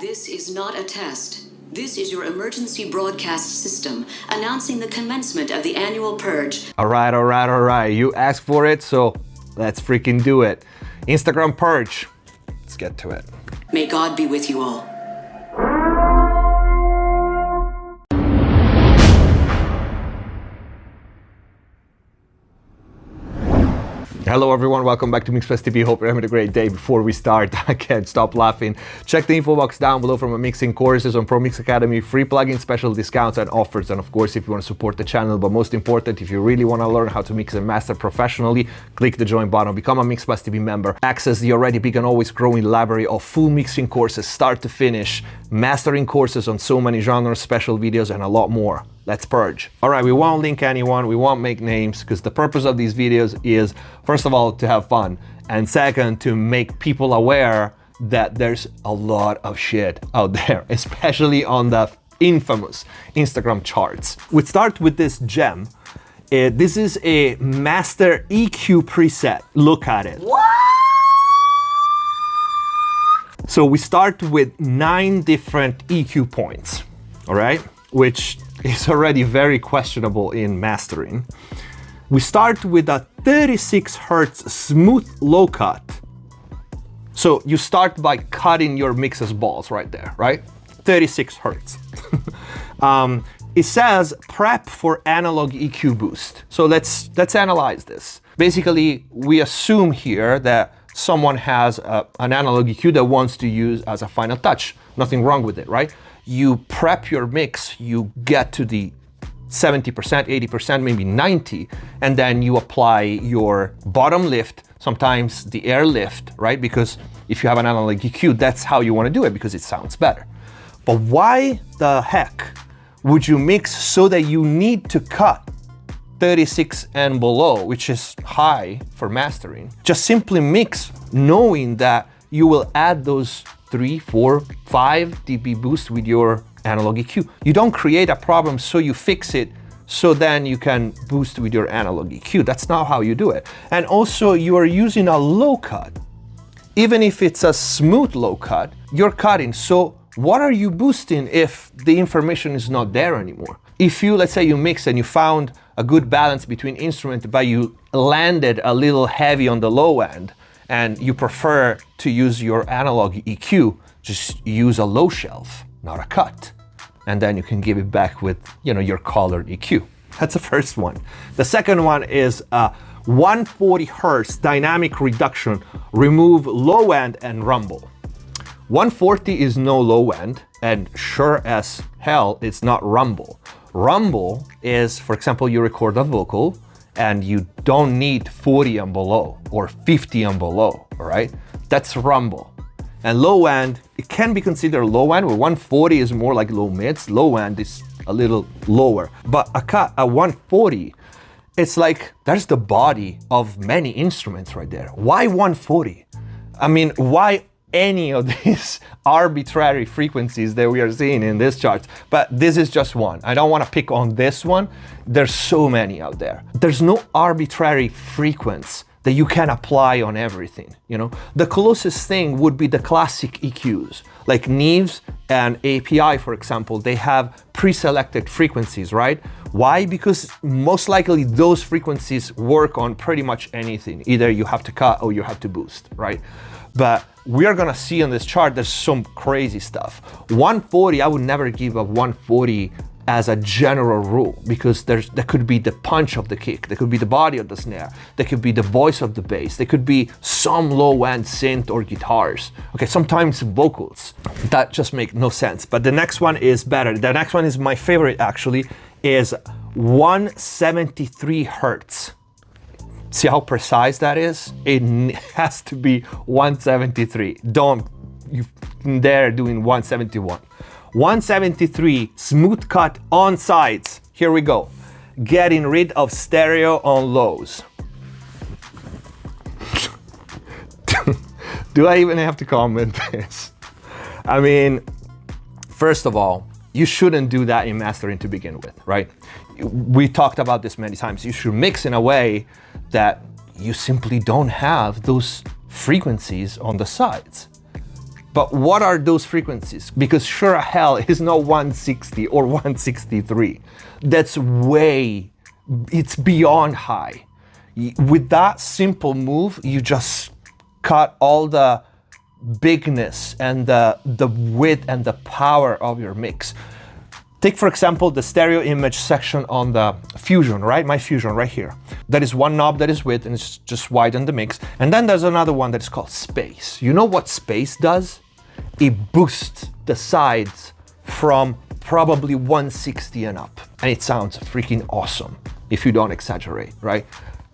This is not a test. This is your emergency broadcast system announcing the commencement of the annual purge. All right. You asked for it, so let's freaking do it. Instagram purge. Let's get to it. May God be with you all. Hello everyone, welcome back to MixbusTv. Hope you're having a great day. Before we start, I can't stop laughing. Check the info box down below for my mixing courses on Pro Mix Academy, free plugin special discounts and offers, and of course if you want to support the channel, but most important, if you really want to learn how to mix and master professionally, click the join button, become a MixbusTv member, access the already big and always growing library of full mixing courses start to finish, mastering courses on so many genres, special videos and a lot more. Let's purge. All right, we won't link anyone, we won't make names, because the purpose of these videos is, first of all, to have fun, and second, to make people aware that there's a lot of shit out there, especially on the infamous Instagram charts. We start with this gem. This is a master EQ preset. Look at it. What? So we start with 9 different EQ points, all right? Which is already very questionable in mastering. We start with a 36 Hertz smooth low cut. So you start by cutting your mix's balls right there, right? 36 Hertz. It says prep for analog EQ boost. So let's analyze this. Basically, we assume here that someone has an analog EQ that wants to use as a final touch. Nothing wrong with it, right? You prep your mix, you get to the 70%, 80%, maybe 90%, and then you apply your bottom lift, sometimes the air lift, right? Because if you have an analog EQ, that's how you want to do it because it sounds better. But why the heck would you mix so that you need to cut 36 and below, which is high for mastering? Just simply mix knowing that you will add those 3, 4, 5 dB boost with your analog EQ. You don't create a problem so you fix it so then you can boost with your analog EQ. That's not how you do it. And also you are using a low cut. Even if it's a smooth low cut, you're cutting. So what are you boosting if the information is not there anymore? If you, let's say you mix and you found a good balance between instruments, but you landed a little heavy on the low end, and you prefer to use your analog EQ, just use a low shelf, not a cut. And then you can give it back with, your colored EQ. That's the first one. The second one is 140 Hertz dynamic reduction, remove low end and rumble. 140 is no low end, and sure as hell, it's not rumble. Rumble is, for example, you record a vocal, and you don't need 40 and below or 50 and below, all right? That's rumble. And low end, it can be considered low end, where 140 is more like low mids, low end is a little lower. But a 140, it's like, there's the body of many instruments right there. Why 140? I mean, why any of these arbitrary frequencies that we are seeing in this chart? But this is just one. I don't want to pick on this one. There's so many out there. There's no arbitrary frequency that you can apply on everything, The closest thing would be the classic EQs, like NIVs and API, for example. They have pre-selected frequencies, right? Why? Because most likely those frequencies work on pretty much anything. Either you have to cut or you have to boost, right? But we are gonna see on this chart, there's some crazy stuff. 140, I would never give a 140 as a general rule, because there could be the punch of the kick, there could be the body of the snare, there could be the voice of the bass, there could be some low-end synth or guitars. Okay, sometimes vocals. That just makes no sense. But the next one is better. The next one is my favorite actually, is 173 Hertz. See how precise that is? It has to be 173. Don't you dare doing 171. 173 smooth cut on sides. Here we go. Getting rid of stereo on lows. Do I even have to comment this? I mean, first of all, you shouldn't do that in mastering to begin with, right? We talked about this many times. You should mix in a way that you simply don't have those frequencies on the sides. But what are those frequencies? Because sure as hell is not 160 or 163. That's it's beyond high. With that simple move, you just cut all the bigness and the width and the power of your mix. Take, for example, the stereo image section on the Fusion, right? My Fusion right here. That is one knob that is width and it's just widen the mix. And then there's another one that's called space. You know what space does? It boosts the sides from probably 160 and up. And it sounds freaking awesome if you don't exaggerate, right?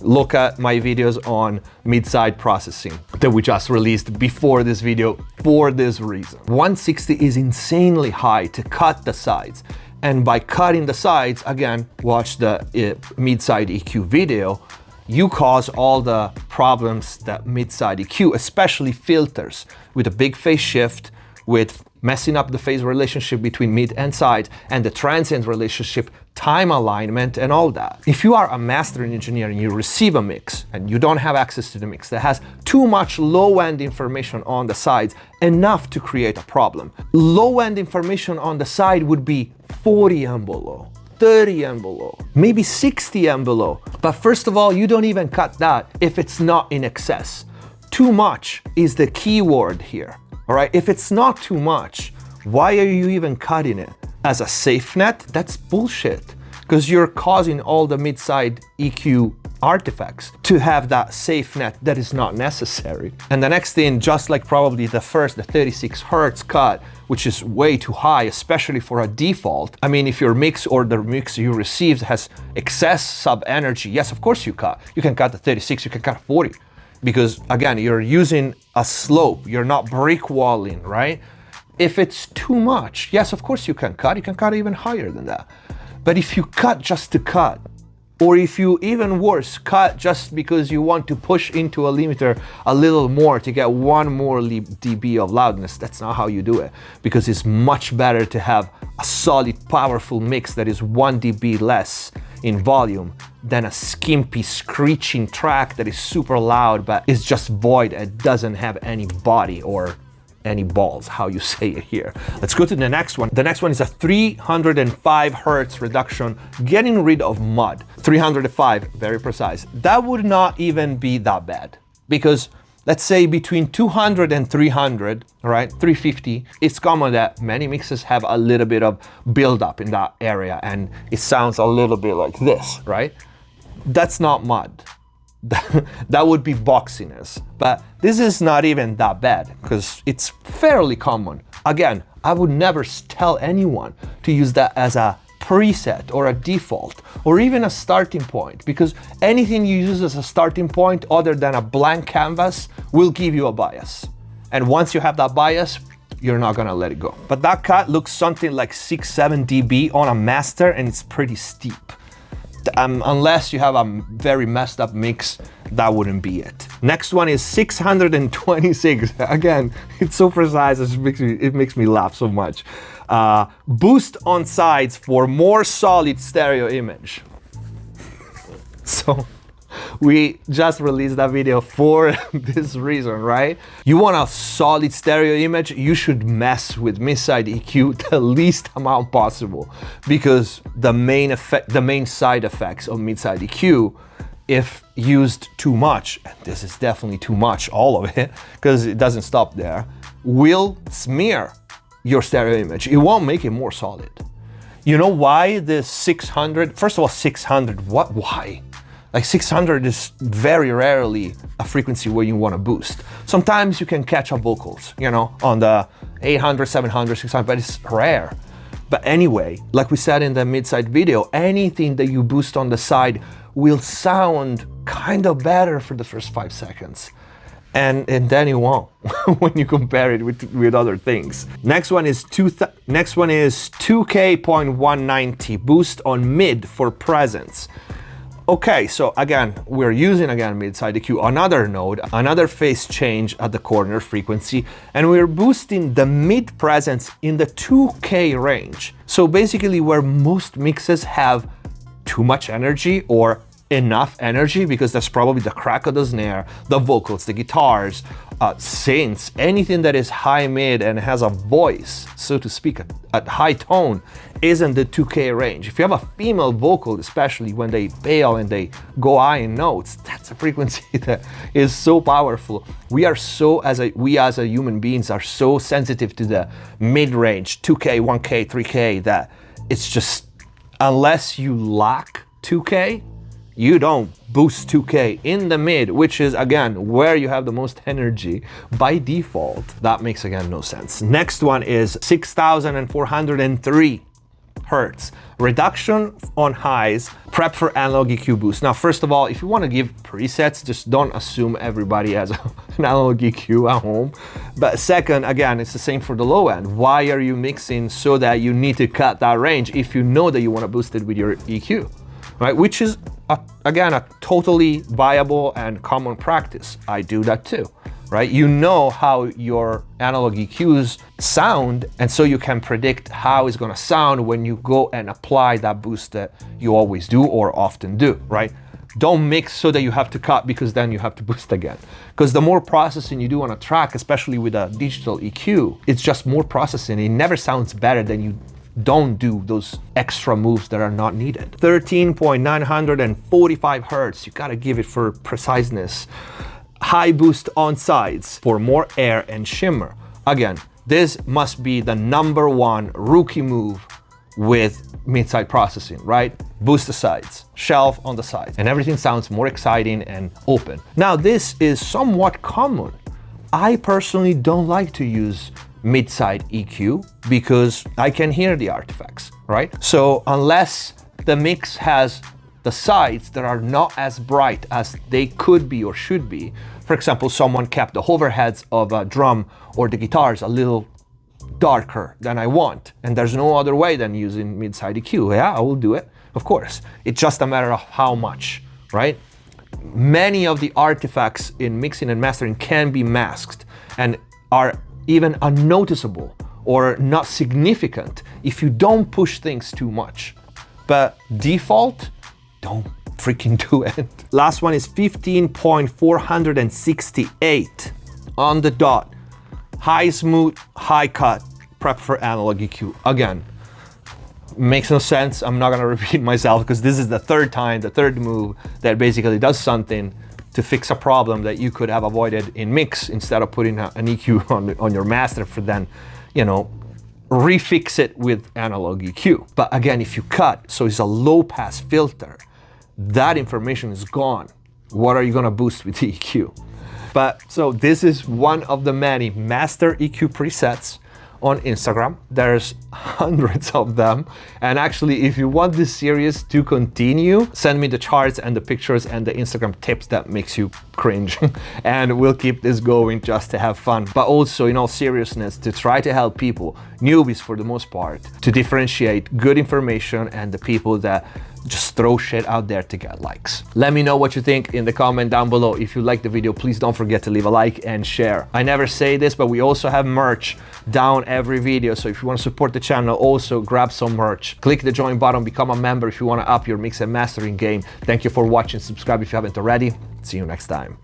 Look at my videos on mid-side processing that we just released before this video for this reason. 160 is insanely high to cut the sides. And by cutting the sides, again, watch the mid-side EQ video, you cause all the problems that mid-side EQ, especially filters, with a big phase shift, with messing up the phase relationship between mid and side, and the transient relationship, time alignment, and all that. If you are a mastering engineer and you receive a mix and you don't have access to the mix that has too much low-end information on the sides, enough to create a problem. Low-end information on the side would be 40 and below, 30 and below, maybe 60 and below. But first of all, you don't even cut that if it's not in excess. Too much is the key word here. All right, if it's not too much, why are you even cutting it? As a safe net, that's bullshit, because you're causing all the mid-side EQ artifacts to have that safe net that is not necessary. And the next thing, just like probably the 36 Hertz cut, which is way too high, especially for a default. I mean, if your mix or the mix you received has excess sub energy, yes, of course you cut. You can cut the 36, you can cut 40. Because again, you're using a slope, you're not brick walling, right? If it's too much, yes, of course you can cut even higher than that. But if you cut just to cut, or if you, even worse, cut just because you want to push into a limiter a little more to get one more dB of loudness, that's not how you do it. Because it's much better to have a solid, powerful mix that is 1 dB less in volume than a skimpy, screeching track that is super loud but is just void and doesn't have any body or any balls, how you say it here. Let's go to the next one. The next one is a 305 Hertz reduction, getting rid of mud. 305, very precise. That would not even be that bad, because let's say between 200 and 300, all right, 350, it's common that many mixes have a little bit of buildup in that area and it sounds a little bit like this, right? That's not mud. That would be boxiness. But this is not even that bad because it's fairly common. Again, I would never tell anyone to use that as a preset or a default or even a starting point, because anything you use as a starting point other than a blank canvas will give you a bias. And once you have that bias, you're not gonna let it go. But that cut looks something like 6-7 dB on a master and it's pretty steep. Unless you have a very messed up mix, that wouldn't be it. Next one is 626. Again, it's so precise, it makes me laugh so much. Boost on sides for more solid stereo image. So we just released that video for this reason, right? You want a solid stereo image, you should mess with mid-side EQ the least amount possible, because the main side effects of mid-side EQ, if used too much, and this is definitely too much, all of it, because it doesn't stop there, will smear your stereo image. It won't make it more solid. You know why this 600? First of all, 600, why? Like 600 is very rarely a frequency where you want to boost. Sometimes you can catch up vocals, you know, on the 800, 700, 600, but it's rare. But anyway, like we said in the mid-side video, anything that you boost on the side will sound kind of better for the first 5 seconds. And then it won't when you compare it with other things. Next one is 2K.190 boost on mid for presence. Okay, so again, we're using mid-side EQ, another node, another phase change at the corner frequency, and we're boosting the mid presence in the 2K range. So basically where most mixes have too much energy or enough energy, because that's probably the crack of the snare, the vocals, the guitars, synths, anything that is high mid and has a voice, so to speak, at high tone, isn't the 2K range. If you have a female vocal, especially when they bail and they go high in notes, that's a frequency that is so powerful. We are so, we as a human beings are so sensitive to the mid-range, 2K, 1K, 3K, that it's just, unless you lack 2K, you don't boost 2K in the mid, which is, again, where you have the most energy by default. That makes, again, no sense. Next one is 6,403 hertz. Reduction on highs, prep for analog EQ boost. Now, first of all, if you want to give presets, just don't assume everybody has an analog EQ at home. But second, again, it's the same for the low end. Why are you mixing so that you need to cut that range if you know that you want to boost it with your EQ? Right, which is, again, a totally viable and common practice. I do that too, right? You know how your analog EQs sound, and so you can predict how it's gonna sound when you go and apply that boost that you always do or often do, right? Don't mix so that you have to cut, because then you have to boost again. Because the more processing you do on a track, especially with a digital EQ, it's just more processing. It never sounds better than you don't do those extra moves that are not needed. 13.945 hertz, you gotta give it for preciseness. High boost on sides for more air and shimmer. Again, this must be the #1 rookie move with mid-side processing, right? Boost the sides, shelf on the sides, and everything sounds more exciting and open. Now, this is somewhat common. I personally don't like to use mid-side EQ because I can hear the artifacts, right? So unless the mix has the sides that are not as bright as they could be or should be, for example, someone kept the overheads of a drum or the guitars a little darker than I want, and there's no other way than using mid-side EQ. Yeah, I will do it, of course. It's just a matter of how much, right? Many of the artifacts in mixing and mastering can be masked and are even unnoticeable or not significant if you don't push things too much. But default, don't freaking do it. Last one is 15.468 on the dot. High smooth, high cut, prep for analog EQ. Again, makes no sense. I'm not gonna repeat myself because this is the third move that basically does something to fix a problem that you could have avoided in mix instead of putting an EQ on your master for then, you know, refix it with analog EQ. But again, if you cut, so it's a low pass filter, that information is gone. What are you gonna boost with the EQ? But so this is one of the many master EQ presets on Instagram. There's hundreds of them. And actually, if you want this series to continue, send me the charts and the pictures and the Instagram tips that makes you cringe. And we'll keep this going just to have fun. But also, in all seriousness, to try to help people, newbies for the most part, to differentiate good information and the people that just throw shit out there to get likes. Let me know what you think in the comment down below. If you like the video, please don't forget to leave a like and share. I never say this, but we also have merch down every video. So if you want to support the channel, also grab some merch. Click the join button, become a member if you want to up your mix and mastering game. Thank you for watching. Subscribe if you haven't already. See you next time.